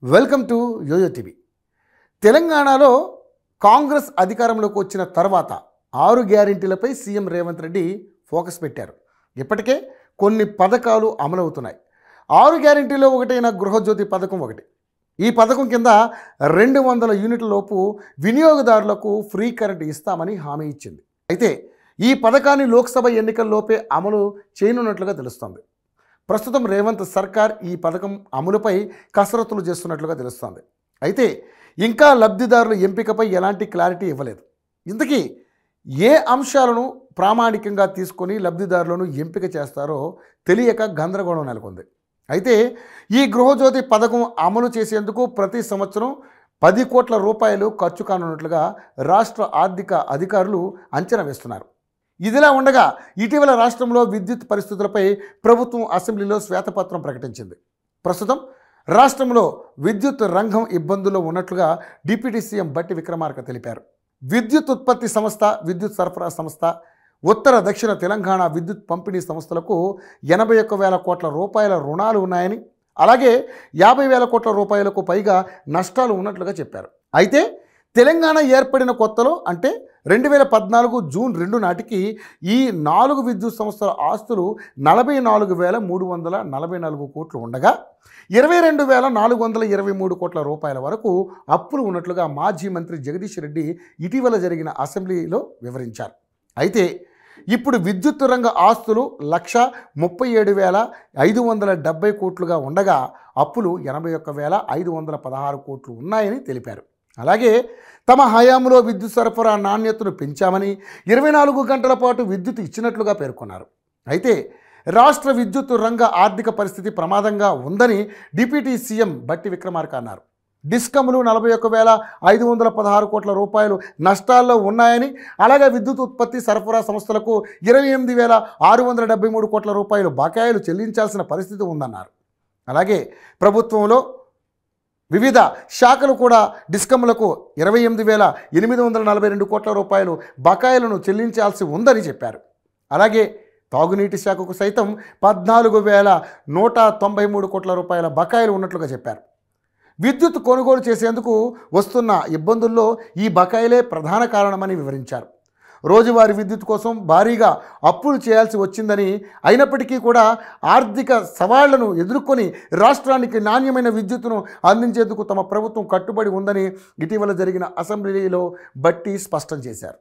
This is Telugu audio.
Welcome to yo-yo TV. తెలంగాణలో కాంగ్రెస్ అధికారంలోకి వచ్చిన తర్వాత 6 గ్యారెంటీలపై సీఎం రేవంత్ రెడ్డి ఫోకస్ పెట్టారు. ఇప్పటికే కొన్ని పథకాలు అమలవుతున్నాయి. 6 గ్యారెంటీలో ఒకటైన గృహజ్యోతి పథకం ఒకటి. ఈ పథకం కింద 200 యూనిట్ల లోపు వినియోగదారులకు ఫ్రీ కరెంట్ ఇస్తామని హామీ ఇచ్చింది. అయితే ఈ పథకాన్ని లోక్సభ ఎన్నికల్లోపే అమలు చేయనున్నట్లుగా తెలుస్తోంది. ప్రస్తుతం రేవంత్ సర్కార్ ఈ పథకం అమలుపై కసరత్తులు చేస్తున్నట్లుగా తెలుస్తోంది. అయితే ఇంకా లబ్ధిదారుల ఎంపికపై ఎలాంటి క్లారిటీ ఇవ్వలేదు. ఇంతకీ ఏ అంశాలను ప్రామాణికంగా తీసుకొని లబ్ధిదారులను ఎంపిక చేస్తారో తెలియక గందరగోళం నెలకొంది. అయితే ఈ గృహజ్యోతి పథకం అమలు చేసేందుకు ప్రతి సంవత్సరం 10 కోట్ల రూపాయలు ఖర్చు కానున్నట్లుగా రాష్ట్ర ఆర్థిక అధికారులు అంచనా వేస్తున్నారు. ఇదిలా ఉండగా ఇటీవల రాష్ట్రంలో విద్యుత్ పరిస్థితులపై ప్రభుత్వం అసెంబ్లీలో శ్వేతపత్రం ప్రకటించింది. ప్రస్తుతం రాష్ట్రంలో విద్యుత్ రంగం ఇబ్బందుల్లో ఉన్నట్లుగా డిప్యూటీ సీఎం బట్టి విక్రమార్క తెలిపారు. విద్యుత్ ఉత్పత్తి సంస్థ, విద్యుత్ సరఫరా సంస్థ, ఉత్తర దక్షిణ తెలంగాణ విద్యుత్ పంపిణీ సంస్థలకు 81,000 కోట్ల రూపాయల రుణాలు ఉన్నాయని, అలాగే 50,000 కోట్ల రూపాయలకు పైగా నష్టాలు ఉన్నట్లుగా చెప్పారు. అయితే తెలంగాణ ఏర్పడిన కొత్తలో అంటే 2014 జూన్ 2 నాటికి ఈ 4 విద్యుత్ సంస్థల ఆస్తులు 44,344 కోట్లు ఉండగా 22,423 కోట్ల రూపాయల వరకు అప్పులు ఉన్నట్లుగా మాజీ మంత్రి జగదీష్ రెడ్డి ఇటీవల జరిగిన అసెంబ్లీలో వివరించారు. అయితే ఇప్పుడు విద్యుత్ రంగ ఆస్తులు 137,570 కోట్లుగా ఉండగా అప్పులు 81,516 కోట్లు ఉన్నాయని తెలిపారు. అలాగే తమ హయాంలో విద్యుత్ సరఫరా నాణ్యతను పెంచామని 24 గంటల పాటు విద్యుత్ ఇచ్చినట్లుగా పేర్కొన్నారు. అయితే రాష్ట్ర విద్యుత్ రంగ ఆర్థిక పరిస్థితి ప్రమాదంగా ఉందని డిప్యూటీ సీఎం బట్టి విక్రమార్క అన్నారు. డిస్కమ్లు 41,516 కోట్ల రూపాయలు నష్టాల్లో ఉన్నాయని, అలాగే విద్యుత్ ఉత్పత్తి సరఫరా సంస్థలకు 28,673 కోట్ల రూపాయలు బకాయిలు చెల్లించాల్సిన పరిస్థితి ఉందన్నారు. అలాగే ప్రభుత్వంలో వివిధ శాఖలు కూడా డిస్కమ్లకు 28,842 కోట్ల రూపాయలు బకాయిలను చెల్లించాల్సి ఉందని చెప్పారు. అలాగే తాగునీటి శాఖకు సైతం 14,193 కోట్ల రూపాయల బకాయిలు ఉన్నట్లుగా చెప్పారు. విద్యుత్ కొనుగోలు చేసేందుకు వస్తున్న ఇబ్బందుల్లో ఈ బకాయిలే ప్రధాన కారణమని వివరించారు. రోజువారీ విద్యుత్ కోసం భారీగా అప్పులు చేయాల్సి వచ్చిందని, అయినప్పటికీ కూడా ఆర్థిక సవాళ్లను ఎదుర్కొని రాష్ట్రానికి నాణ్యమైన విద్యుత్తును అందించేందుకు తమ ప్రభుత్వం కట్టుబడి ఉందని ఇటీవల జరిగిన అసెంబ్లీలో బట్టి స్పష్టం చేశారు.